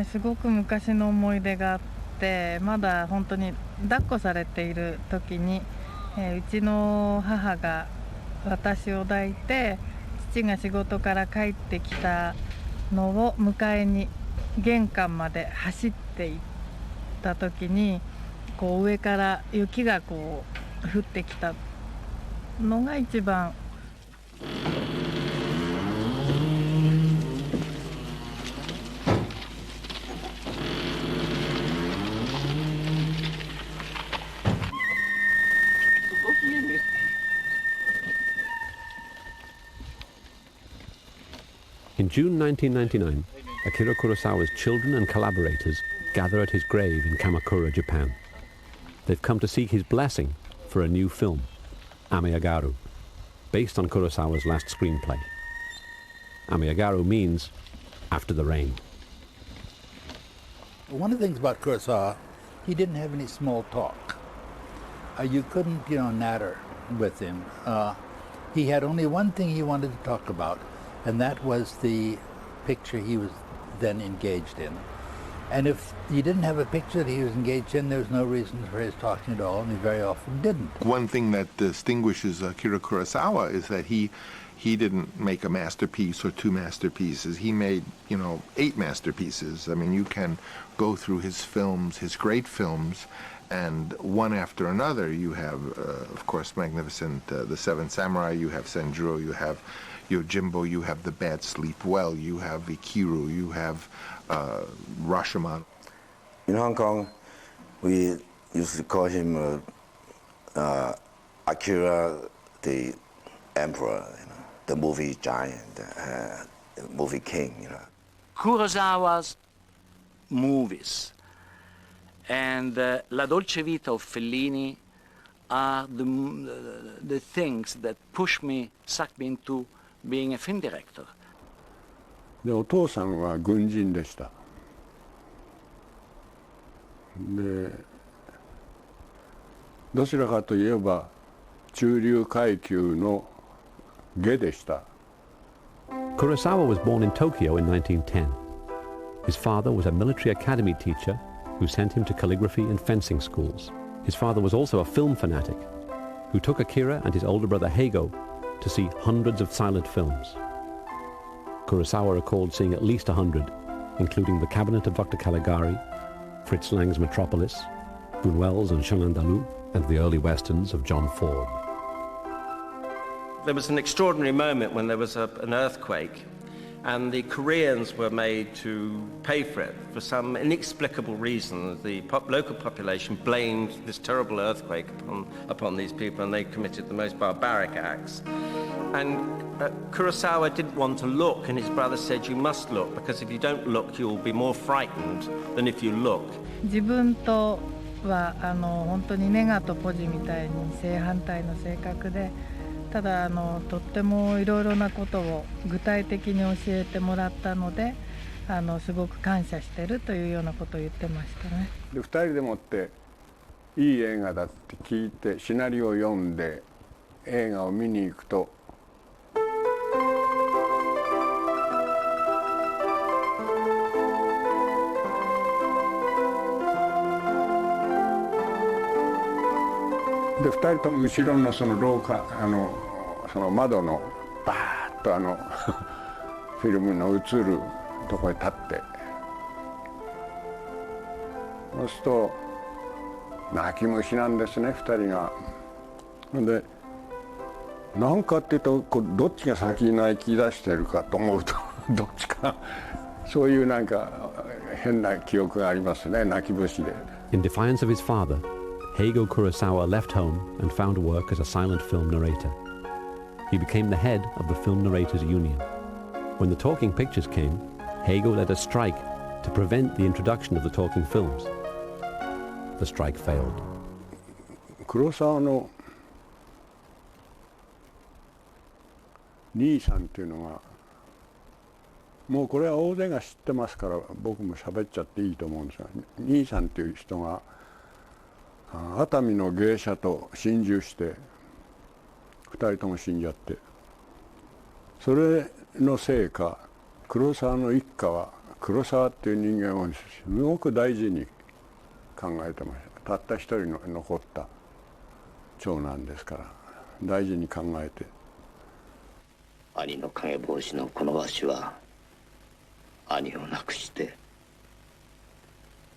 すごく昔の思い出があって、まだ本当に抱っこされている時に、うちの母が私を抱いて、父が仕事から帰ってきたのを迎えに玄関まで走っていった時に、こう上から雪がこう降ってきたのが一番。In June 1999, Akira Kurosawa's children and collaborators gather at his grave in Kamakura, Japan. They've come to seek his blessing for a new film, Ameyagaru, based on Kurosawa's last screenplay. Ameyagaru means after the rain. One of the things about Kurosawa, he didn't have any small talk. You couldn't, natter with him. He had only one thing he wanted to talk about, and that was the picture he was then engaged in. And if he didn't have a picture that he was engaged in, there was no reason for his talking at all, and he very often didn't. One thing that distinguishes Akira Kurosawa is that he didn't make a masterpiece or two masterpieces. He made, 8 masterpieces. I mean, you can go through his films, his great films, and one after another. You have, of course, magnificent The Seven Samurai, you have Senjuro, you have Yojimbo, you have The Bad Sleep Well, you have Ikiru, you have Rashomon. In Hong Kong, we used to call him Akira the Emperor, the movie giant, the movie king. Kurosawa's movies and La Dolce Vita of Fellini are the things that push me, suck me into being a film director. でお父さんは軍人でした。でどちらかといえば中流階級の下でした。Kurosawa was born in Tokyo in 1910. His father was a military academy teacher who sent him to calligraphy and fencing schools. His father was also a film fanatic who took Akira and his older brother Heigo to see hundreds of silent films. Kurosawa recalled seeing at least 100, including The Cabinet of Dr. Caligari, Fritz Lang's Metropolis, Buñuel's and Chenin d'Alou, and the early westerns of John Ford. There was an extraordinary moment when there was an earthquake, and the Koreans were made to pay for it. For some inexplicable reason, the local population blamed this terrible earthquake upon these people, and they committed the most barbaric acts. And Kurosawa didn't want to look, and his brother said, "You must look, because if you don't look, you'll be more frightened than if you look." 自分とは本当にネガとポジみたいに正反対の性格で、ただとってもいろいろなことを具体的に教えてもらったので、すごく感謝してるというようなことを言ってましたね。で2人でもっていい映画だって聞いてシナリオを読んで映画を見に行くと、で2人とも後ろのその廊下その窓のバーッとフィルムの映るとこへ立って、そうすると泣き虫なんですね2人が。で何かっていうとどっちが先に泣き出してるかと思うとどっちかそういうなんか変な記憶がありますね、泣き節で。In defiance of his father, Heigo Kurosawa left home and found work as a silent film narrator. He became the head of the Film Narrators Union. When the talking pictures came, Heigo led a strike to prevent the introduction of the talking films. The strike failed. 黒沢の兄さんっていうのが、もうこれは大勢が知ってますから僕も喋っちゃっていいと思うんですが、兄さんっていう人が熱海の芸者と心中して2人とも死んじゃって、それのせいか黒沢の一家は黒沢っていう人間をすごく大事に考えてました。たった一人の残った長男ですから大事に考えて。兄の影帽子のこのわしは兄を亡くして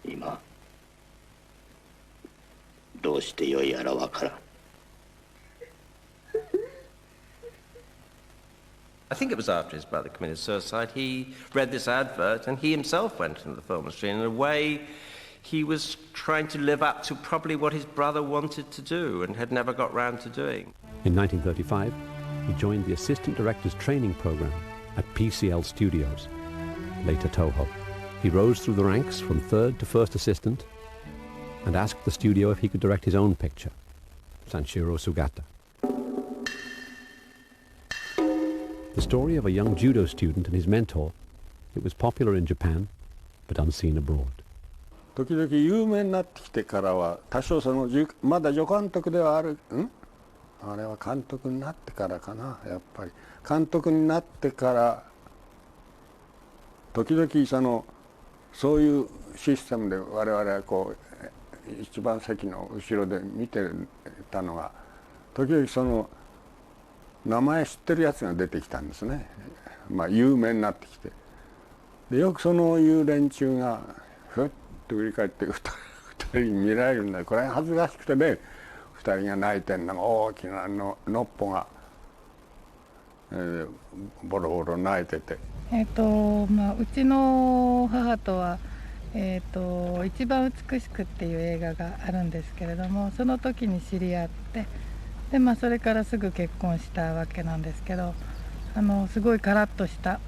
今どうしてよいやらわからん。I think it was after his brother committed suicide, he read this advert and he himself went into the film industry. In a way, he was trying to live up to probably what his brother wanted to do and had never got round to doing. In 1935, he joined the Assistant Director's Training Program at PCL Studios, later Toho. He rose through the ranks from third to first assistant and asked the studio if he could direct his own picture, Sanshiro Sugata. The story of a young judo student and his mentor, it was popular in Japan, but unseen abroad. 時々有名になってきてからは多少そのまだ助監督ではあるあれは監督になってからかな。やっぱり監督になってから時々そういうシステムで我々はこう一番席の後ろで見てたのが時々名前知ってるやつが出てきたんですね。まあ有名になってきてでよくそういう連中がふっと振り返って二人に見られるんだ。これ恥ずかしくてね二人が泣いてんのが大きなのっぽが、ボロボロ泣いてて。うちの母とは、一番美しくっていう映画があるんですけれどもその時に知り合ってで、それからすぐ結婚したわけなんですけどすごいカラッとした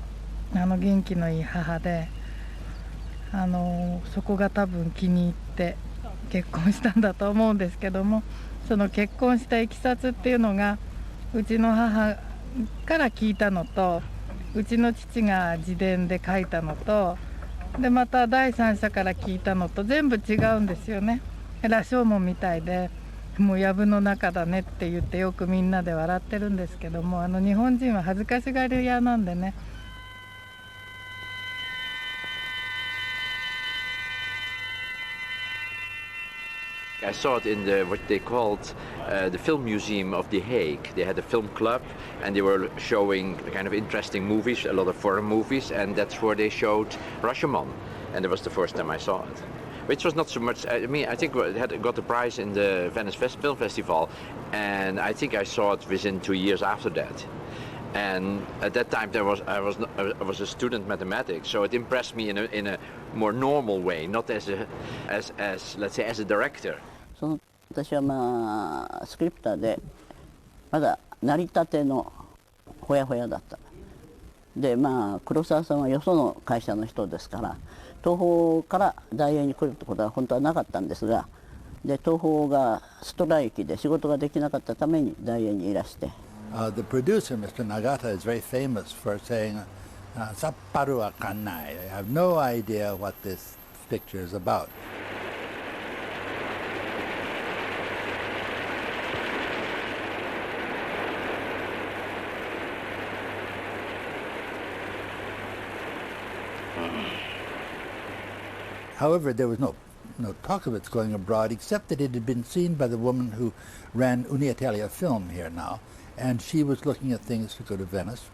元気のいい母でそこが多分気に入って結婚したんだと思うんですけどもその結婚したいきさつっていうのがうちの母から聞いたのとうちの父が自伝で書いたのとでまた第三者から聞いたのと全部違うんですよね。羅生門みたいでもう藪の中だねって言ってよくみんなで笑ってるんですけども日本人は恥ずかしがり屋なんでね。I saw it in what they called the Film Museum of The Hague. They had a film club and they were showing kind of interesting movies, a lot of foreign movies, and that's where they showed Rashomon. And it was the first time I saw it. Which was not so much, I mean, I think it got the prize in the Venice Film Festival, and I think I saw it within 2 years after that. And at that time I was a student mathematics, so it impressed me in a more normal way, not as let's say as a director. 私はスクリプターでまだ成り立てのほやほやだった。で黒沢さんはよその会社の人ですから東宝から大映に来るってことは本当はなかったんですがで東宝がストライキで仕事ができなかったために大映にいらして。The producer, Mr. Nagata, is very famous for saying, "Sapparu wa kannai." I have no idea what this picture is about. However, there was no talk of its going abroad, except that it had been seen by the woman who ran Uniitalia Film here now, and she was looking at things to go to Venice,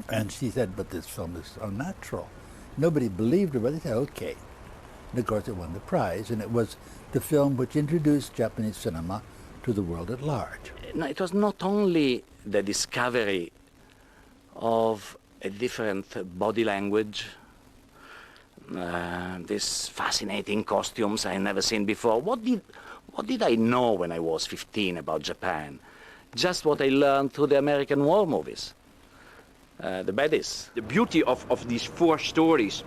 and she said, "But this film is unnatural." Nobody believed her, but they said, "Okay." And of course, it won the prize, and it was the film which introduced Japanese cinema to the world at large. No, it was not only the discovery of a different body language, these fascinating costumes I never seen before. What did I know when I was 15 about Japan? Just what I learned through the American war movies, the baddies. The beauty of these 4 stories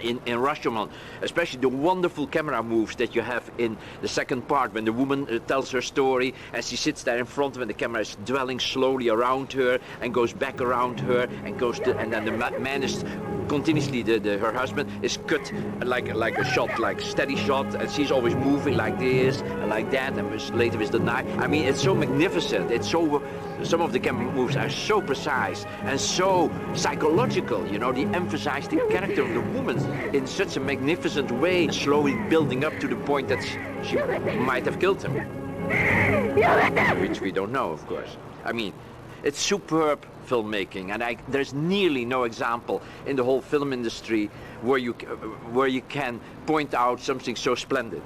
in Rashomon, especially the wonderful camera moves that you have in the second part when the woman tells her story and she sits there in front when the camera is dwelling slowly around her and goes back around her and goes to, and then the man is continuously her husband is cut like a shot, like steady shot, and she's always moving like this and like that, and later with the knife. I mean, it's so magnificent. It's so, some of the camera moves are so precise and so psychological. You know, they emphasize the character of the woman in such a magnificent way, slowly building up to the point that she might have killed him, which we don't know, of course. I mean, it's superb filmmaking, and there's nearly no example in the whole film industry where you can point out something so splendid.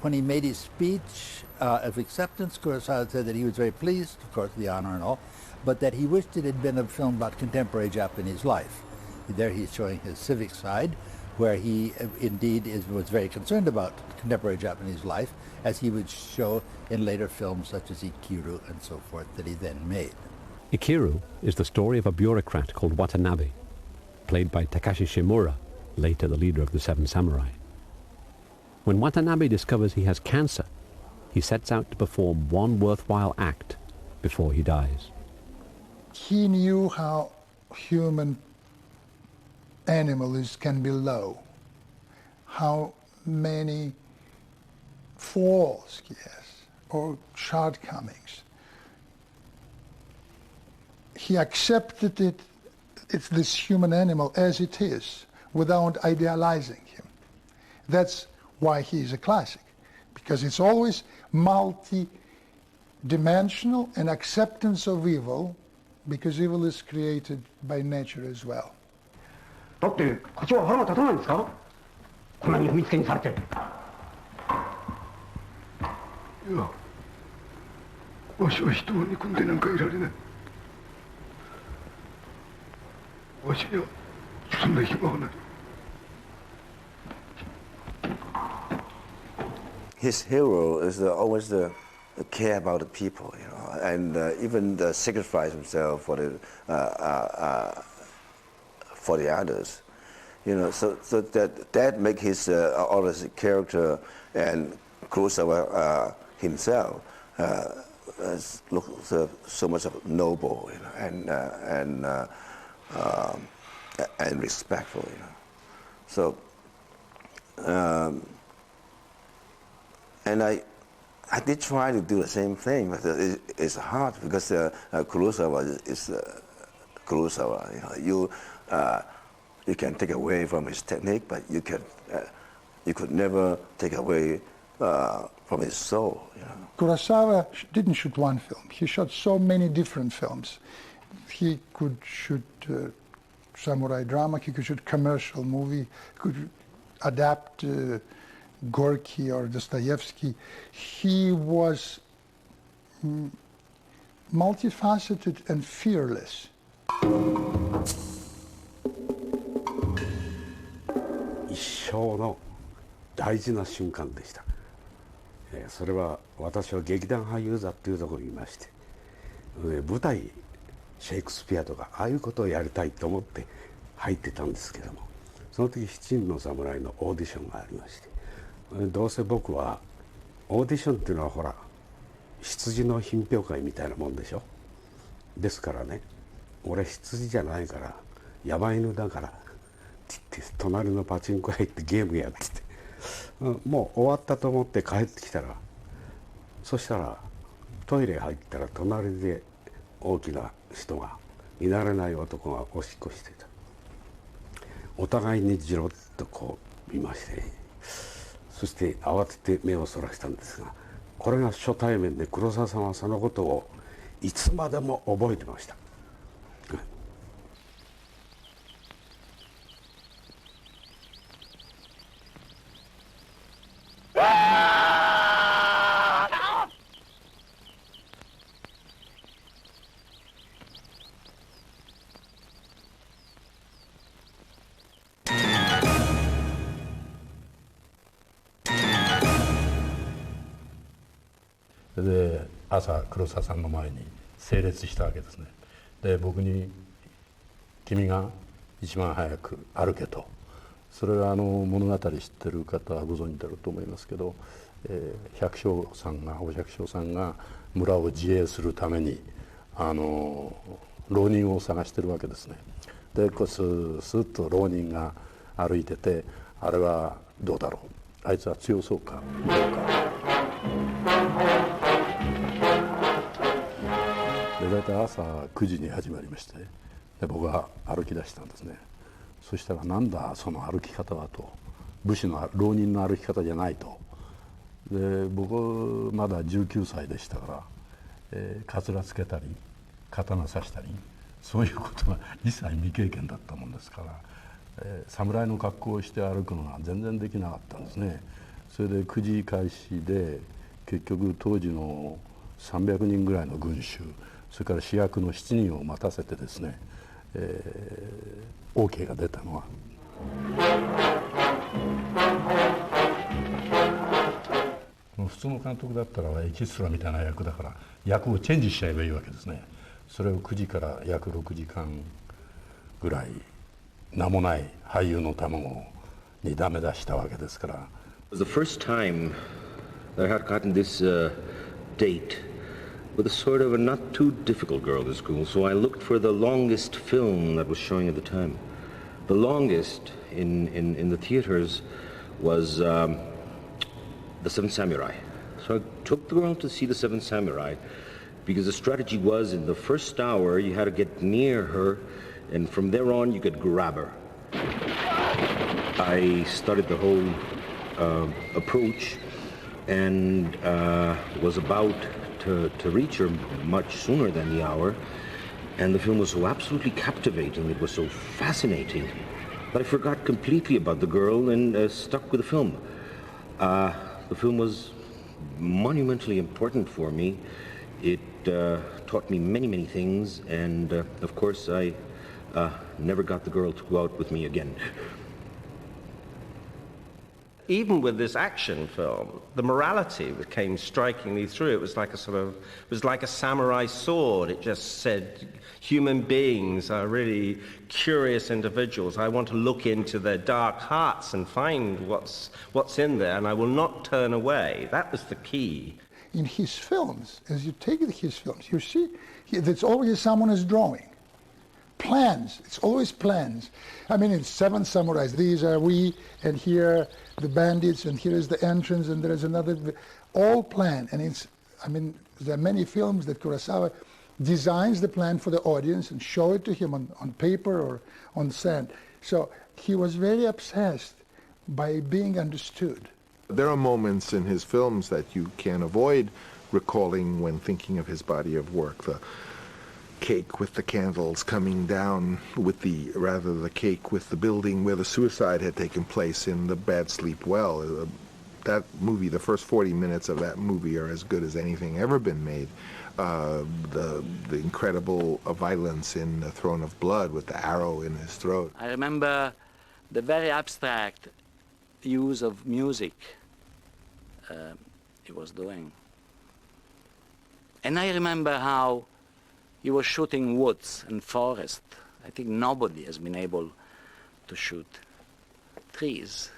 When he made his speech of acceptance, Kurosawa said that he was very pleased, of course, the honor and all, but that he wished it had been a film about contemporary Japanese life. There he's showing his civic side, where he indeed was very concerned about contemporary Japanese life, as he would show in later films such as Ikiru and so forth that he then made. Ikiru is the story of a bureaucrat called Watanabe, played by Takashi Shimura, later the leader of the Seven Samurai. When Watanabe discovers he has cancer, he sets out to perform one worthwhile act before he dies. He knew how human animals can be low, how many flaws he has, or shortcomings. He accepted it's this human animal as it is, without idealizing him. That's why he is a classic, because it's always multi-dimensional and acceptance of evil, because evil is created by nature as well. だってこっちは腹が立たないんですか？こんなに踏みつけにされて。いや、わしは人を憎んでなんかいられない。わしにはそんな暇はない。His hero is always the care about the people, you know, and even sacrifice himself for the others, you know. So that make his always character and Kurosawa himself look so much noble, you know, and respectful, you know. So and I did try to do the same thing, but it's hard because Kurosawa is Kurosawa. You know, you can take away from his technique, but you could never take away from his soul. You know? Kurosawa didn't shoot one film. He shot so many different films. He could shoot samurai drama. He could shoot commercial movie. Could adapt Gorky or Dostoevsky. He was multifaceted and fearless. 一生の大事な瞬間でした。それは私は劇団俳優座っていうところにいまして、舞台シェイクスピアとかああいうことをやりたいと思って入ってたんですけども、その時七人の侍のオーディションがありまして、どうせ僕はオーディションっていうのはほら羊の品評会みたいなもんでしょ。ですからね、俺羊じゃないから山犬だからって言って隣のパチンコ屋行ってゲームやってて、もう終わったと思って帰ってきたら、そしたらトイレ入ったら隣で大きな人が、見慣れない男がおしっこしてた。お互いにじろっとこう見まして、そして慌てて目をそらしたんですが、これが初対面で黒沢さんはそのことをいつまでも覚えてました。で朝黒沢さんの前に整列したわけですね。で僕に「君が一番早く歩け」と。それは物語知ってる方はご存知だろうと思いますけど、百姓さんがお百姓さんが村を自衛するために浪人を探してるわけですね。でこうスーッと浪人が歩いてて、あれはどうだろう、あいつは強そうかどうか。で大体朝9時に始まりまして、で僕は歩き出したんですね。そしたらなんだその歩き方はと、武士の浪人の歩き方じゃないと。で僕まだ19歳でしたから、かつらつけたり刀刺したりそういうことは一切未経験だったもんですから、侍の格好をして歩くのが全然できなかったんですね。それで9時開始で結局当時の300人ぐらいの群衆、それから主役の7人を待たせてですね、OK が出たのは普通の監督だったらエキストラみたいな役だから役をチェンジしちゃえばいいわけですね。それを9時から約6時間ぐらい名もない俳優の卵にダメ出したわけですから。 It was the first time that I had gotten this date with a sort of a not too difficult girl to school, so I looked for the longest film that was showing at the time. The longest in the theaters was The Seven Samurai. So I took the girl to see The Seven Samurai because the strategy was in the first hour you had to get near her and from there on you could grab her. I started the whole approach and was about to reach her much sooner than the hour, and the film was so absolutely captivating, it was so fascinating that I forgot completely about the girl and stuck with the film. The film was monumentally important for me. It taught me many, many things, and of course I never got the girl to go out with me again. Even with this action film, the morality came strikingly through. It was like a samurai sword. It just said, human beings are really curious individuals. I want to look into their dark hearts and find what's in there, and I will not turn away. That was the key. In his films, as you take his films, you see, there's always someone is drawing. Plans, it's always plans. I mean, in Seven Samurais, these are we, and here the bandits, and here is the entrance, and there is another, all planned. And it's, I mean, there are many films that Kurosawa designs the plan for the audience and show it to him on paper or on sand. So he was very obsessed by being understood. There are moments in his films that you can't avoid recalling when thinking of his body of work. The cake with the candles coming down with the cake with the building where the suicide had taken place in The Bad Sleep Well. That movie, the first 40 minutes of that movie are as good as anything ever been made. The incredible violence in The Throne of Blood with the arrow in his throat. I remember the very abstract use of music he was doing. And I remember how he was shooting woods and forest. I think nobody has been able to shoot trees.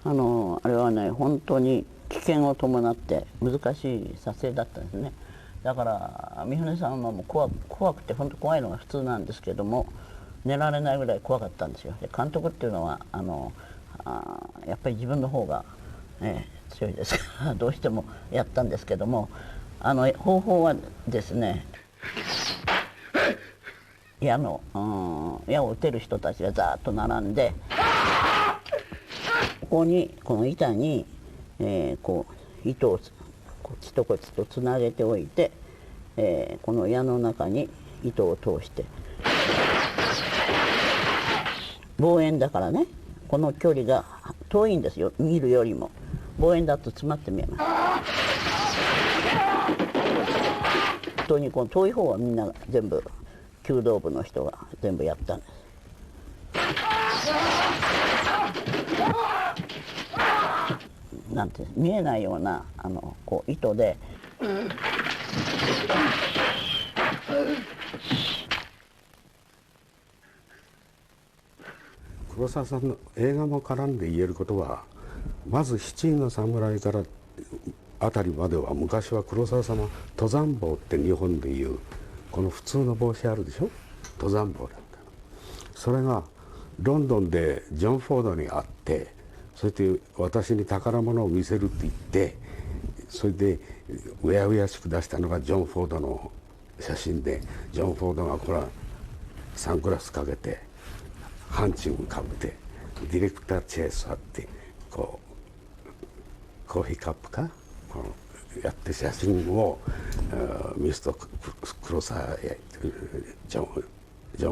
Aれはね、本当に危険を伴って難しい撮影だったんですね。だから三船さんはもう怖くて本当怖いのが普通なんですけども、寝られないぐらい怖かったんですよ。で監督っていうのはやっぱり自分の方が、強いですからどうしてもやったんですけども、方法はですね、矢を撃てる人たちがざーっと並んで、この板に、こう糸をこっちとこっちとつなげておいて、この矢の中に糸を通して、望遠だからね、この距離が遠いんですよ、見るよりも。望遠だと詰まって見えます。本当にこの遠い方はみんな全部弓道部の人が全部やったんです。なんて見えないようなこう糸で。黒沢さんの映画も絡んで言えることは、まず七人の侍からあたりまでは昔は黒沢さんは登山帽って日本でいうこの普通の帽子あるでしょ、登山帽だった。それがロンドンでジョン・フォードに会って、そして私に宝物を見せるって言って、それでうやうやしく出したのがジョン・フォードの写真で、ジョン・フォードがこれはサングラスかけてハンチングかぶってディレクターチェイスあってこうコーヒーカップかこうやって写真をミスト黒沢へジョン・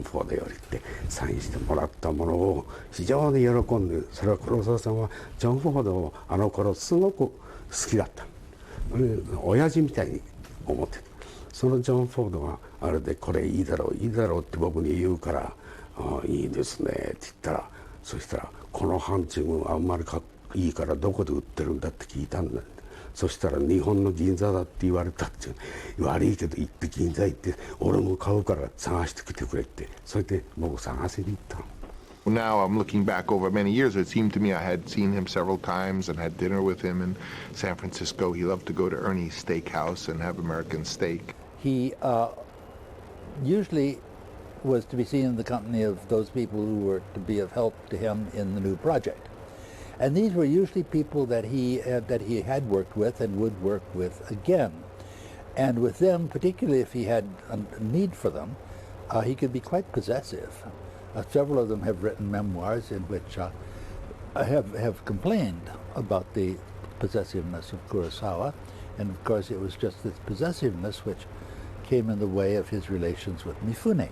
フォードよりってサインしてもらったものを非常に喜んで、それは黒沢さんはジョン・フォードをあの頃すごく好きだった。親父みたいに思ってた。そのジョン・フォードがあれでこれいいだろういいだろうって僕に言うから「ああいいですね」って言ったら、そしたら「このハンチングあんまりいいからどこで売ってるんだ」って聞いたんだ。そしたら日本の銀座だって言われたって。悪いけど行って銀座行って俺も買うから探してきてくれって、それで僕探しに行ったの。Now I'm looking back over many years. It seemed to me I had seen him several times and had dinner with him in San Francisco. He loved to go to Ernie's Steakhouse and have American steak. He usually was to be seen in the company of those people who were to be of help to him in the new project. And these were usually people that he had worked with and would work with again. And with them, particularly if he had a need for them, he could be quite possessive. Several of them have written memoirs in which have complained about the possessiveness of Kurosawa. And of course it was just this possessiveness which came in the way of his relations with Mifune.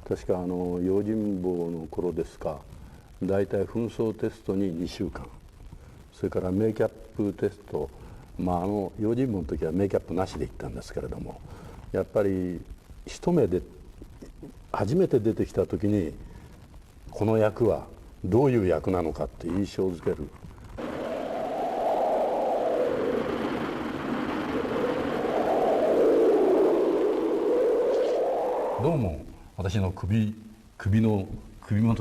確か用心棒の頃ですか、大体紛争テストに2週間、それからメイキャップテスト、用心棒の時はメイキャップなしで行ったんですけれども、やっぱり一目で初めて出てきた時にこの役はどういう役なのかって印象づける。どうも私の首元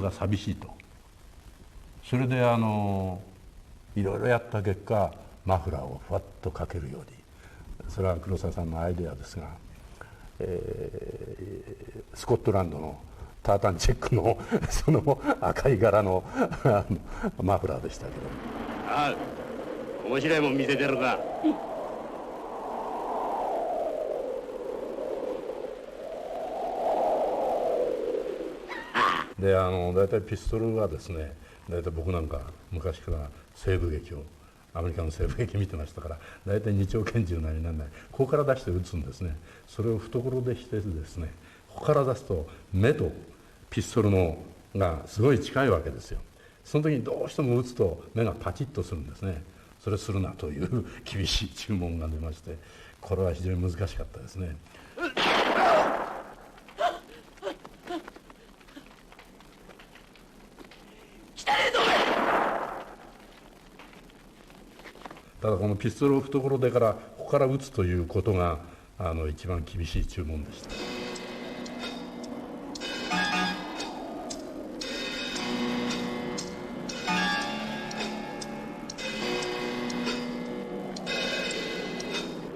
が寂しいと。それでいろいろやった結果マフラーをふわっとかけるように、それは黒沢さんのアイデアですが、スコットランドのタータンチェックのその赤い柄のマフラーでしたけど。ああ、面白いもん見せてるか。で大体ピストルはですね、大体僕なんか昔から西部劇をアメリカの西部劇見てましたから、大体二丁拳銃なりなんなりここから出して撃つんですね。それを懐でしてですね、ここから出すと目とピストルのがすごい近いわけですよ。その時にどうしても撃つと目がパチッとするんですね。それするなという厳しい注文が出まして、これは非常に難しかったですね。ただこのピストルを懐でからここから撃つということが一番厳しい注文でした。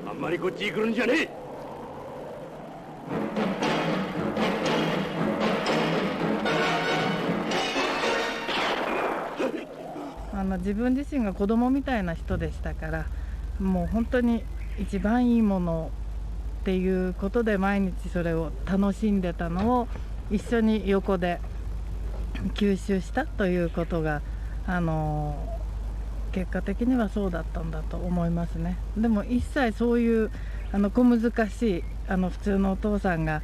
あんまりこっちに来るんじゃねえ。自分自身が子供みたいな人でしたから、もう本当に一番いいものっていうことで毎日それを楽しんでたのを一緒に横で吸収したということが結果的にはそうだったんだと思いますね。でも一切そういう小難しい普通のお父さんが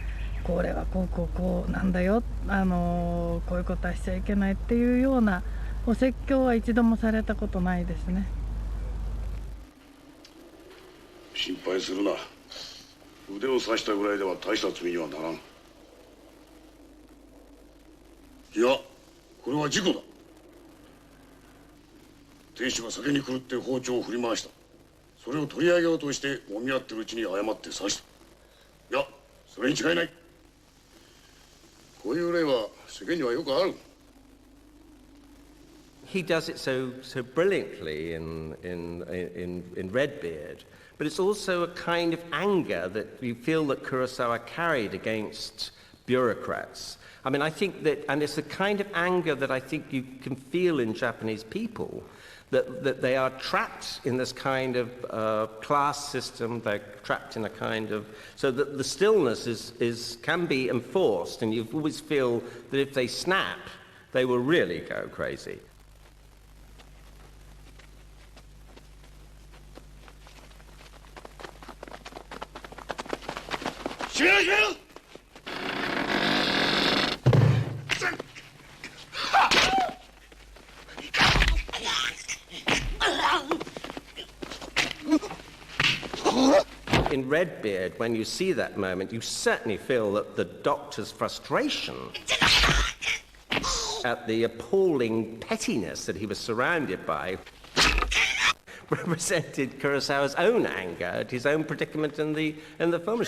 これはこうなんだよ、こういうことはしちゃいけないっていうようなお説教は一度もされたことないですね。心配するな。腕を刺したぐらいでは大した罪にはならん。いや、これは事故だ。亭主が酒に狂って包丁を振り回した。それを取り上げようとして揉み合ってるうちに誤って刺した。いや、それに違いない。こういう例は世間にはよくある。He does it so brilliantly in Redbeard, but it's also a kind of anger that you feel that Kurosawa carried against bureaucrats. I mean, I think that, and it's a kind of anger that I think you can feel in Japanese people, that they are trapped in this kind of class system. They're trapped in a kind of, so that the stillness can be enforced, and you always feel that if they snap, they will really go crazy. In Redbeard, when you see that moment, you certainly feel that the doctor's frustration at the appalling pettiness that he was surrounded by represented Kurosawa's own anger at his own predicament in the film.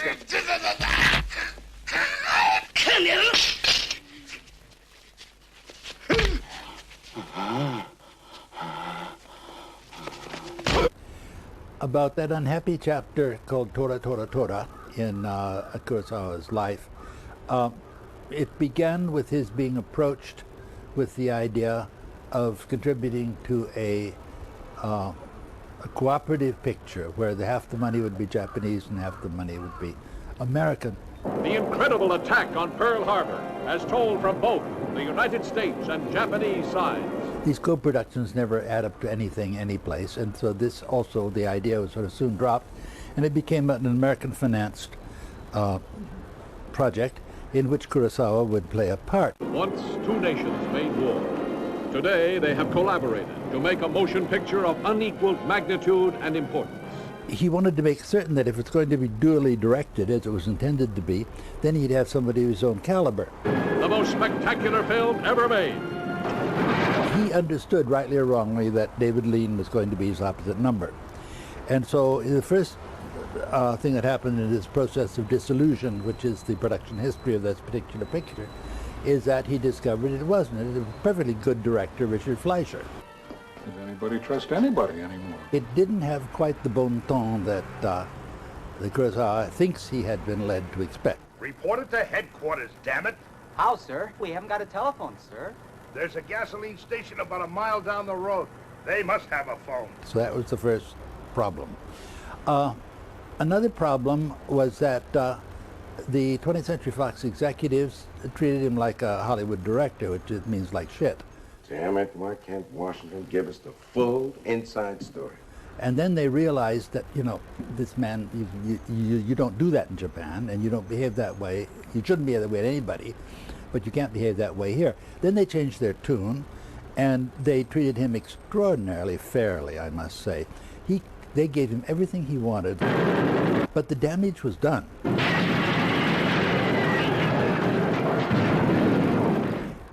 About that unhappy chapter called Tora Tora Tora in Kurosawa's life, it began with his being approached with the idea of contributing to a cooperative picture where half the money would be Japanese and half the money would be American. The incredible attack on Pearl Harbor, as told from both the United States and Japanese sides. These co-productions never add up to anything, any place, and so this also, the idea was sort of soon dropped, and it became an American-financed project in which Kurosawa would play a part. Once two nations made war. Today they have collaborated to make a motion picture of unequaled magnitude and importance. He wanted to make certain that if it's going to be dually directed, as it was intended to be, then he'd have somebody of his own caliber. The most spectacular film ever made. He understood, rightly or wrongly, that David Lean was going to be his opposite number. And so the first thing that happened in this process of disillusion, which is the production history of this particular picture, is that he discovered it wasn't. It was a perfectly good director, Richard Fleischer. Does anybody trust anybody anymore? It didn't have quite the bon ton that the Kurosawa thinks he had been led to expect. Report it to headquarters, damn it! How, sir? We haven't got a telephone, sir. There's a gasoline station about a mile down the road. They must have a phone. So that was the first problem. Another problem was that the 20th Century Fox executives treated him like a Hollywood director, which means like shit. Damn it, why can't Washington give us the full inside story? And then they realized that, you know, this man, you don't do that in Japan, and you don't behave that way. You shouldn't behave that way to anybody, but you can't behave that way here. Then they changed their tune, and they treated him extraordinarily fairly, I must say. They gave him everything he wanted, but the damage was done.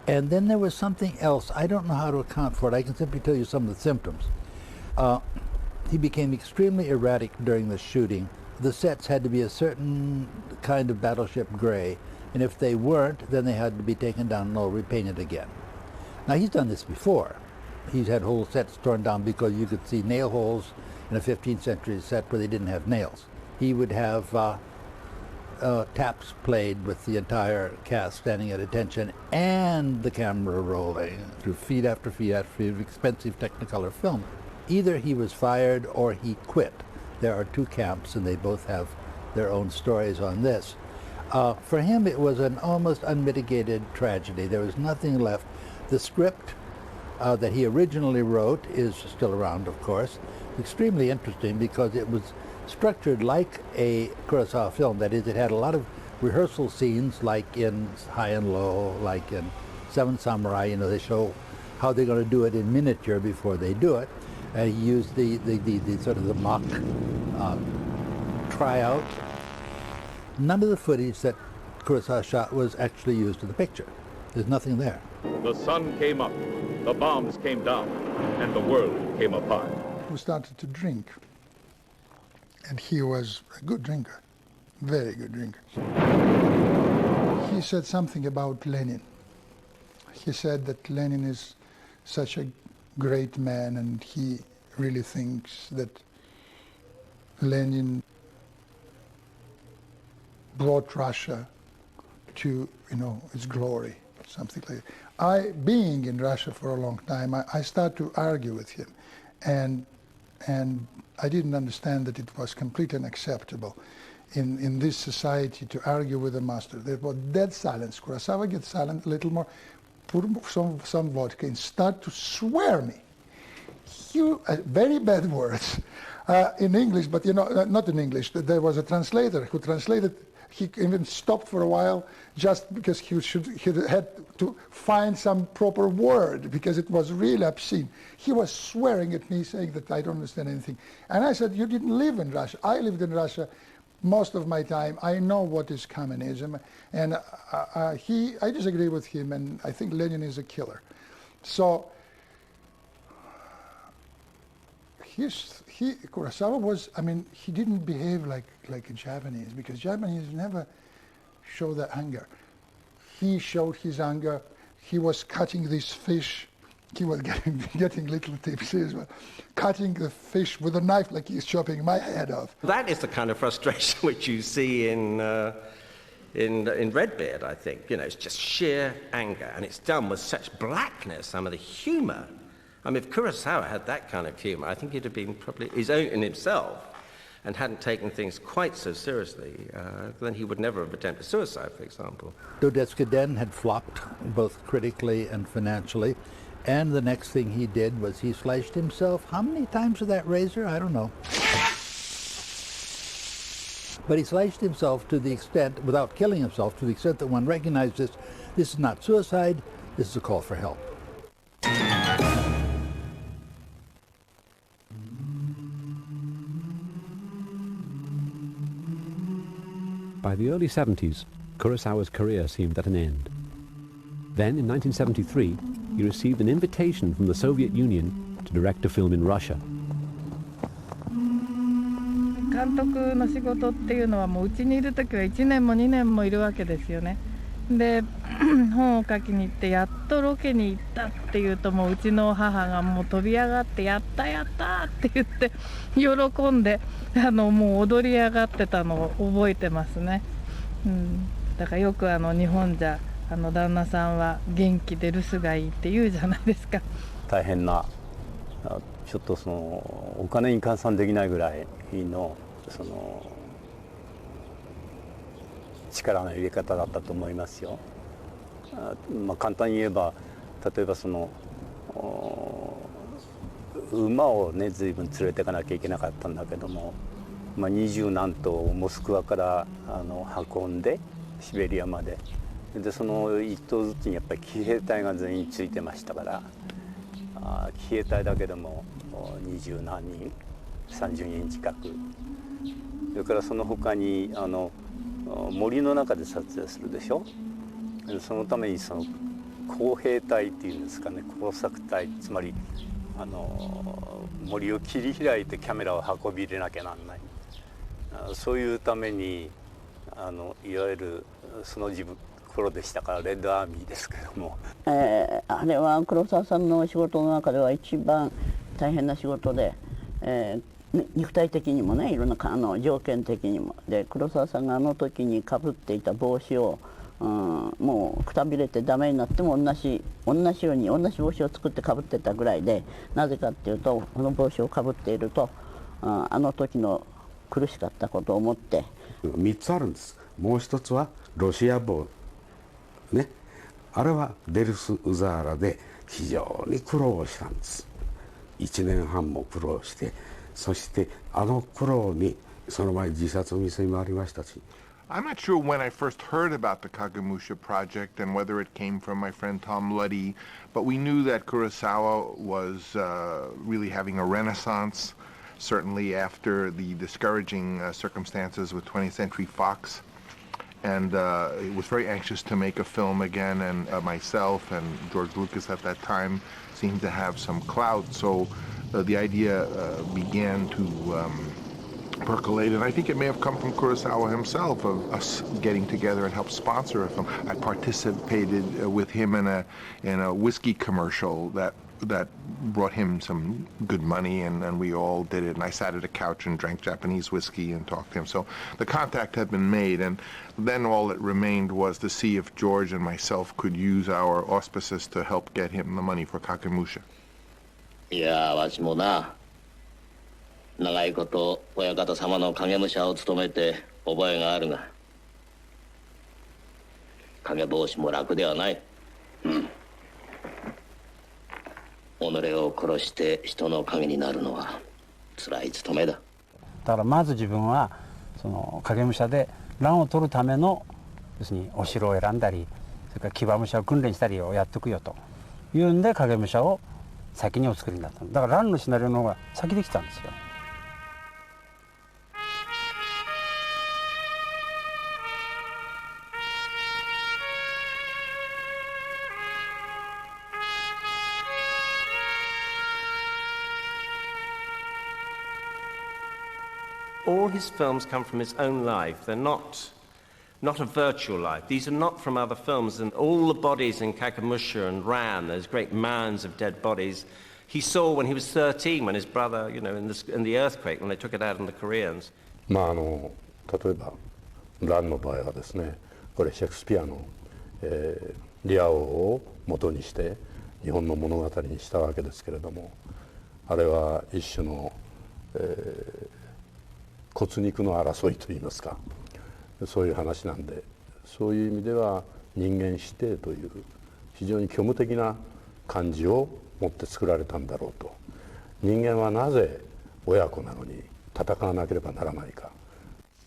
And then there was something else. I don't know how to account for it. I can simply tell you some of the symptoms. He became extremely erratic during the shooting. The sets had to be a certain kind of battleship gray, and if they weren't, then they had to be taken down and all repainted again. Now, he's done this before. He's had whole sets torn down because you could see nail holes in a 15th century set where they didn't have nails. He would have taps played with the entire cast standing at attention and the camera rolling through feet after feet after feet of expensive Technicolor film. Either he was fired or he quit. There are two camps, and they both have their own stories on this. For him, it was an almost unmitigated tragedy. There was nothing left. The script that he originally wrote is still around, of course. Extremely interesting because it was structured like a Kurosawa film. That is, it had a lot of rehearsal scenes like in High and Low, like in Seven Samurai, they show how they're going to do it in miniature before they do it. And he used the sort of the mock tryout. None of the footage that Kurosawa shot was actually used in the picture. There's nothing there. The sun came up, the bombs came down, and the world came apart. We started to drink, and he was a good drinker, very good drinker. He said something about Lenin. He said that Lenin is such a great man, and he really thinks that Lenin brought Russia to, its glory, something like that. Being in Russia for a long time, I started to argue with him, and I didn't understand that it was completely unacceptable in this society to argue with a master. There was dead silence. Kurosawa gets silent a little more, put some vodka and start to swear me. Very bad words in English, but not in English. There was a translator who translated. He even stopped for a while just because he had to find some proper word because it was really obscene. He was swearing at me, saying that I don't understand anything. And I said, you didn't live in Russia. I lived in Russia most of my time. I know what is communism. And I disagree with him, and I think Lenin is a killer. So Kurosawa was, he didn't behave like a Japanese, because Japanese never show their anger. He showed his anger. He was cutting this fish. He was getting little tipsy as well. Cutting the fish with a knife like he's chopping my head off. That is the kind of frustration which you see in Redbeard, I think. It's just sheer anger, and it's done with such blackness. Some of the humour. If Kurosawa had that kind of humour, I think he'd have been probably his own in himself and hadn't taken things quite so seriously, then he would never have attempted suicide, for example. Dodetsuka Den had flopped both critically and financially, and the next thing he did was he sliced himself. How many times with that razor? I don't know. But he sliced himself to the extent, without killing himself, to the extent that one recognized this is not suicide, this is a call for help. By the early 70s, Kurosawa's career seemed at an end. Then, in 1973, he received an invitation from the Soviet Union to direct a film in Russia. 監督の仕事っていうのはもううちにいる時は1年も2年もいるわけですよね。で、本を書きに行ってやっとロケに行ったっていうと、もううちの母がもう飛び上がってやったやったって言って喜んでもう踊り上がってたのを覚えてますね。だからよく日本じゃ旦那さんは元気で留守がいいって言うじゃないですか。大変なちょっとお金に換算できないぐらいの力の入れ方だったと思いますよ。簡単に言えば、例えば馬をね随分連れていかなきゃいけなかったんだけども、20何頭をモスクワから運んでシベリアまで、でその1頭ずつにやっぱり騎兵隊が全員ついてましたから、騎兵隊だけでも20何人、30人近く、それからその他に森の中で撮影するでしょ。そのために工兵隊っていうんですかね、工作隊、つまり森を切り開いてキャメラを運び入れなきゃなんない、そういうためにいわゆるその頃でしたからレッドアーミーですけども、あれは黒澤さんの仕事の中では一番大変な仕事で、肉体的にもね、いろんな条件的にもで、黒澤さんが時にかぶっていた帽子を、もうくたびれてダメになっても同じように同じ帽子を作ってかぶってたぐらいで、なぜかっていうと、この帽子をかぶっていると時の苦しかったことを思って。3つあるんです。もう一つはロシア帽ね、あれはデルス・ウザーラで非常に苦労したんです。1年半も苦労して、そして苦労にその前自殺未遂もありましたし、I'm not sure when I first heard about the Kagemusha project and whether it came from my friend Tom Luddy, but we knew that Kurosawa was really having a renaissance, certainly after the discouraging circumstances with 20th Century Fox. And he was very anxious to make a film again, and myself and George Lucas at that time seemed to have some clout, so the idea began to percolate, and I think it may have come from Kurosawa himself, of us getting together and help sponsor a film. I participated with him in a whiskey commercial that brought him some good money, and we all did it, and I sat at a couch and drank Japanese whiskey and talked to him. So the contact had been made, and then all that remained was to see if George and myself could use our auspices to help get him the money for Kagemusha. いやわしもな長いこと親方様の影武者を務めて覚えがあるが影帽子も楽ではない。己を殺して人の影になるのは辛い務めだ。だからまず自分はその影武者で乱を取るための要するにお城を選んだりそれから騎馬武者を訓練したりをやっておくよというんで影武者を先にお作りになったのだから乱のシナリオの方が先できたんですよ。All his films come from his own life. They're not a virtual life. These are not from other films. And all the bodies in Kagemusha and Ran, those great mounds of dead bodies, he saw when he was 13, when his brother, in the earthquake, when they took it out on the Koreans. 例えばランの場合はですね、これシェイクスピアの、リア王を元にして日本の物語にしたわけですけれども、あれは一種の、骨肉の争いといいますか、そういう話なんで、そういう意味では人間指定という非常に虚無的な感じを持って作られたんだろうと。人間はなぜ親子なのに戦わなければならないか。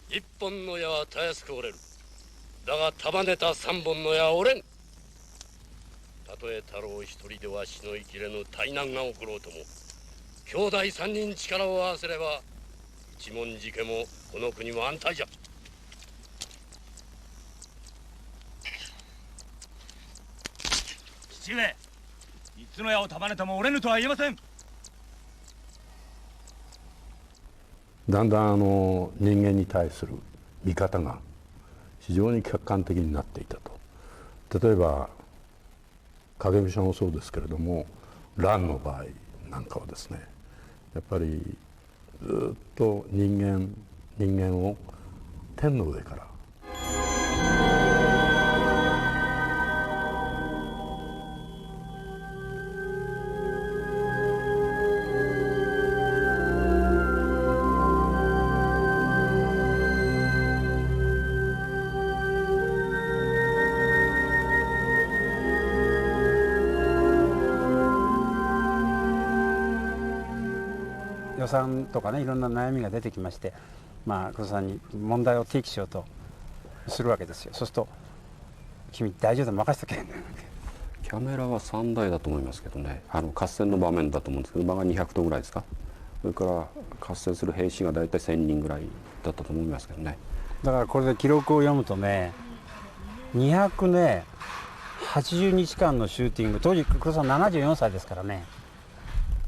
一本の矢はたやすく折れる。だが束ねた三本の矢は折れん。たとえ太郎一人ではしのぎきれぬ大難が起ころうとも、兄弟三人力を合わせれば一文字家もこの国も安泰じゃ。父上、三つの矢を束ねても折れぬとは言えません。だんだん人間に対する見方が非常に客観的になっていたと。例えば影武者もそうですけれども、乱の場合なんかはですね、やっぱりずっと人間を天の上から予算とかねいろんな悩みが出てきまして、黒澤さんに問題を提起しようとするわけですよ。そうすると「君大丈夫だ任せとけ」キャメラは3台だと思いますけどね、合戦の場面だと思うんですけど、場が200頭ぐらいですか。それから合戦する兵士が大体1000人ぐらいだったと思いますけどね。だからこれで記録を読むとね、280日間のシューティング、当時黒澤さん74歳ですからね、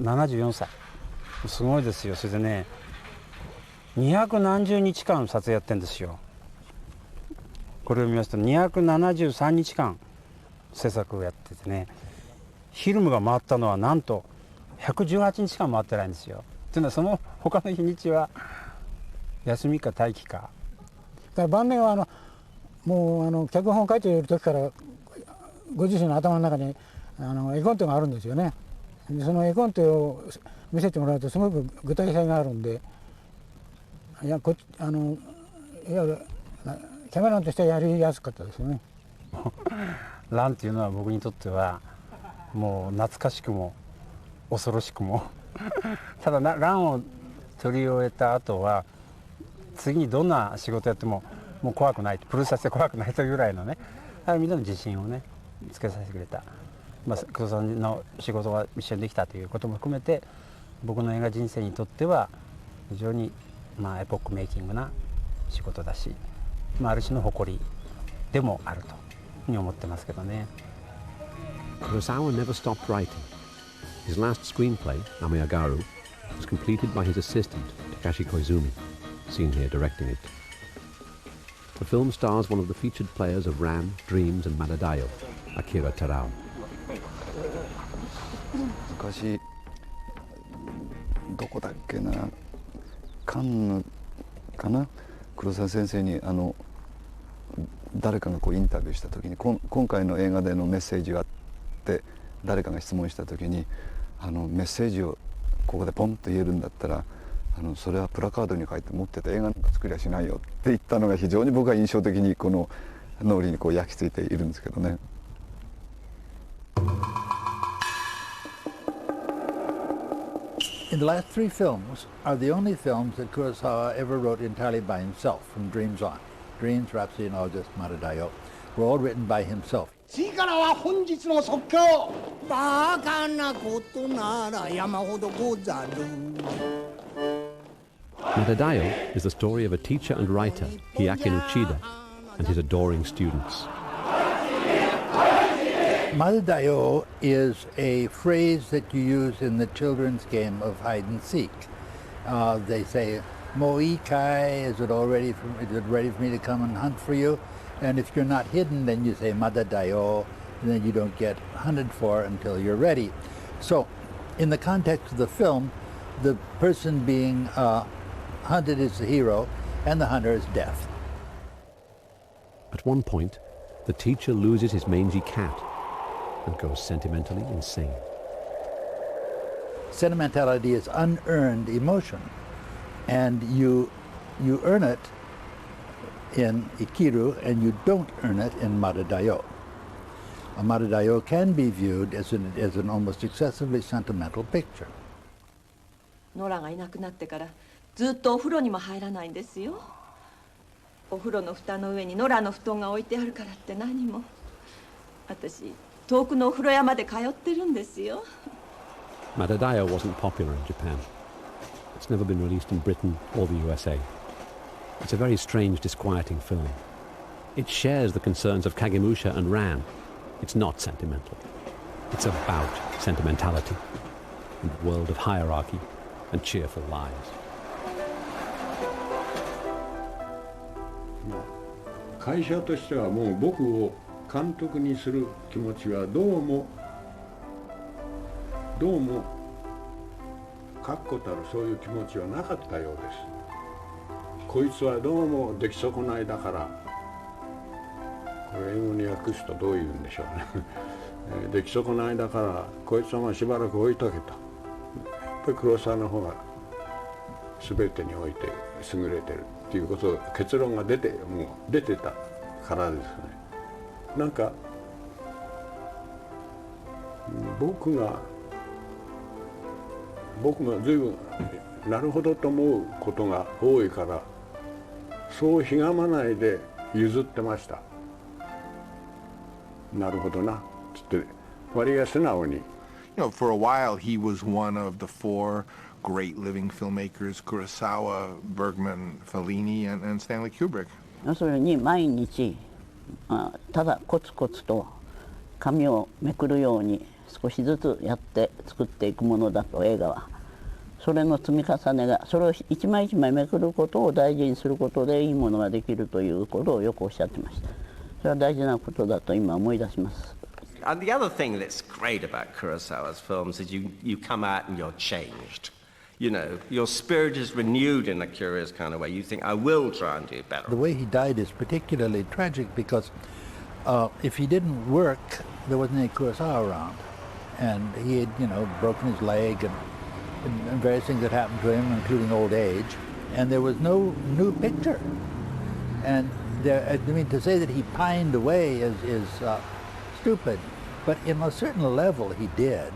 74歳すごいですよ。それでね200何十日間撮影やってんですよ。これを見ますと273日間制作をやっててね、フィルムが回ったのはなんと118日間回ってないんですよ。というのはその他の日にちは休みか待機か。だから晩年はもう脚本を書いている時からご自身の頭の中に絵コンテがあるんですよね。でその絵コンテを見せてもらうとすごく具体性があるんで、いわゆるキャメラマンとしてはやりやすかったですよね。ランっていうのは僕にとってはもう懐かしくも恐ろしくもただランを撮り終えた後は次にどんな仕事やってももう怖くない、プルーさせて怖くないというぐらいのね、ある意味での自信をねつけさせてくれた、黒沢の仕事が一緒にできたということも含めて、僕の映画人生にとっては非常にエポックメイキングな仕事だし、ある種の誇りでもあるというふうに思ってますけどね。Kurosawa never stopped writing. His last screenplay, Ameagaru, was completed by his assistant, Takashi Koizumi, seen here directing it. The film stars one of the featured players of Ran, Dreams and Madadayo, Akira Kurosawa. 昔どこだっけな、カンヌかな、黒沢先生に誰かがインタビューした時に、今回の映画でのメッセージはって誰かが質問した時に、メッセージをここでポンと言えるんだったら、それはプラカードに書いて持ってて映画なんか作りゃしないよって言ったのが非常に僕は印象的にこの脳裏に焼き付いているんですけどね。In the last three films are the only films that Kurosawa ever wrote entirely by himself, from Dreams on. Dreams, Rhapsody in August, Madadayo were all written by himself. 次からは本日の即興、バカなことなら山ほどござる。Madadayo is the story of a teacher and writer, Hyakin Uchida, and his adoring students. Madadayo is a phrase that you use in the children's game of hide and seek. They say, Moikai, is it ready for me to come and hunt for you? And if you're not hidden, then you say Madadayo, and then you don't get hunted for until you're ready. So, in the context of the film, the person being hunted is the hero, and the hunter is death. At one point, the teacher loses his mangy cat and goes sentimentally insane. Sentimentality is unearned emotion, and you earn it in Ikiru, and you don't earn it in Madadayo. A Madadayo can be viewed as an almost excessively sentimental picture. ノラがいなくなってからずっとお風呂にも入らないんですよ。お風呂の蓋の上にノラの布団が置いてあるからって何も。私遠くのお風呂屋まで通ってるんですよ。Madadayo wasn't popular in Japan. It's never been released in Britain or the USA. It's a very strange, disquieting film. It shares the concerns of Kagemusha and Ran. It's not sentimental. It's about sentimentality in a world of hierarchy and cheerful lies. 会社としてはもう僕を監督にする気持ちはどうも確固たるそういう気持ちはなかったようです。こいつはどうも出来損ないだから、これ英語に訳すとどういうんでしょうね出来損ないだからこいつはしばらく置いとけと。やっぱり黒沢の方が全てにおいて優れてるっていうこと結論が出てたからですね。なんか僕が随分なるほどと思うことが多いからそうひがまないで譲ってました。なるほどなって割が素直に。You know, for a while he was one of the four great living filmmakers: Kurosawa, Bergman, Fellini, and Stanley Kubrick. 要するに毎日ただコツコツと紙をめくるように少しずつやって作っていくものだと映画は。それの積み重ねがそれを一枚一枚めくることを大事にすることでいいものができるということをよくおっしゃってました。それは大事なことだと今思い出します。And the other thing that's great about Kurosawa's films is you come out and you're changed. You know, your spirit is renewed in a curious kind of way. You think, I will try and do better. The way he died is particularly tragic because if he didn't work, there wasn't any Kurosawa around. And he had, broken his leg and various things that happened to him, including old age. And there was no new picture. And to say that he pined away is stupid. But in a certain level, he did.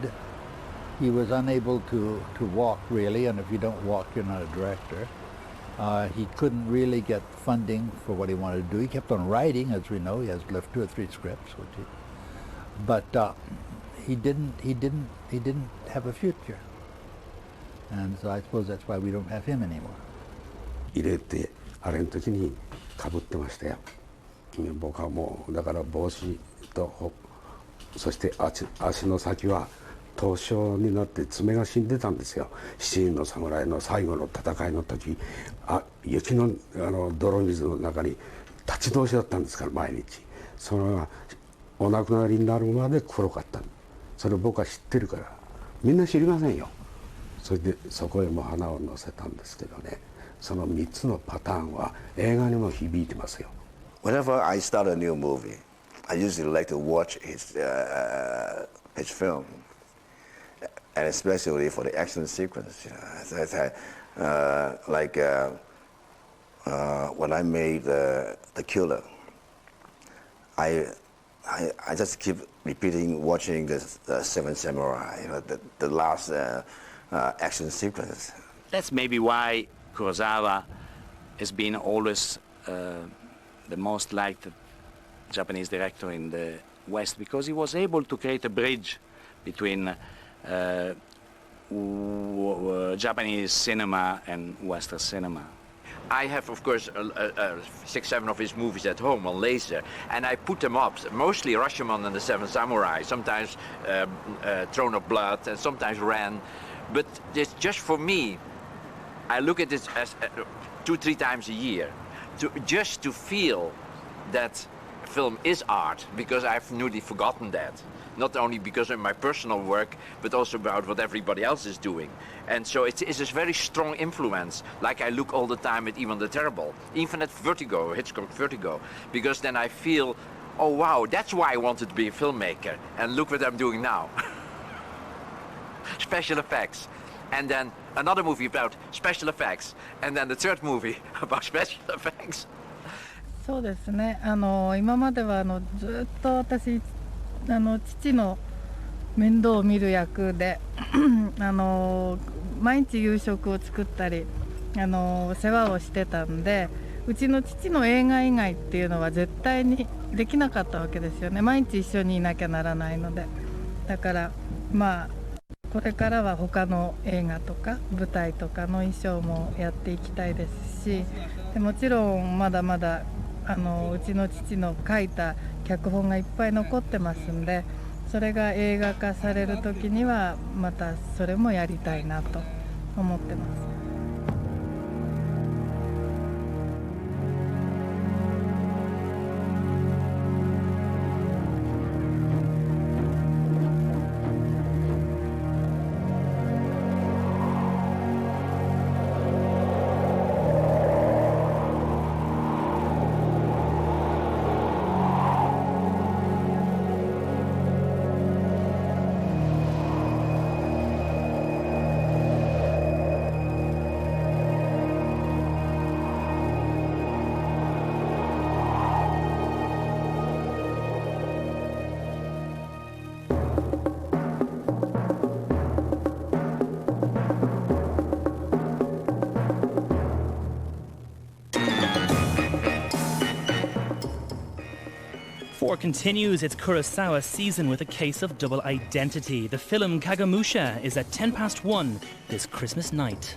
He was unable to walk, really, and if you don't walk, you're not a director. He couldn't really get funding for what he wanted to do. He kept on writing, as we know. He has left 2 or 3 scripts, but he didn't have a future, and so I suppose that's why we don't have him anymore. 入れてあれの時にかぶってましたよ。僕はもうだから帽子とそして足の先は凍傷になって爪が死んでたんですよ。七人の侍の最後の戦いの時、雪の泥水の中に立ち通しだったんですから毎日。それがお亡くなりになるまで黒かった。それを僕は知ってるからみんな知りませんよ。それでそこへも花を乗せたんですけどね。その3つのパターンは映画にも響いてますよ。Whenever I start a new movie, I usually like to watch his film, and especially for the action sequence. Like when I made The Killer, I just keep repeating watching the Seven Samurai, the last action sequence. That's maybe why Kurosawa has been always the most liked Japanese director in the West, because he was able to create a bridge between Japanese cinema and Western cinema. I have, of course, 6, 7 of his movies at home on laser, and I put them up, mostly Rashomon and the Seven Samurai, sometimes Throne of Blood, and sometimes Ran. But it's just for me, I look at this as 2, 3 times a year, just to feel that film is art, because I've newly forgotten that. Not only because of my personal work, but also about what everybody else is doing. And so it's a very strong influence, like I look all the time at Even the Terrible, even at Vertigo, Hitchcock Vertigo, because then I feel, oh wow, that's why I wanted to be a filmmaker, and look what I'm doing now. Special effects. And then another movie about special effects, and then the third movie about special effects. そうですね。今まではずっと私父の面倒を見る役で毎日夕食を作ったり世話をしてたんで、うちの父の映画以外っていうのは絶対にできなかったわけですよね。毎日一緒にいなきゃならないので。だからまあこれからは他の映画とか舞台とかの衣装もやっていきたいですし、でもちろんまだまだうちの父の書いた脚本がいっぱい残ってますんで、それが映画化される時にはまたそれもやりたいなと思ってます。Continues its Kurosawa season with a case of double identity. The film Kagemusha is at 1:10 this Christmas night.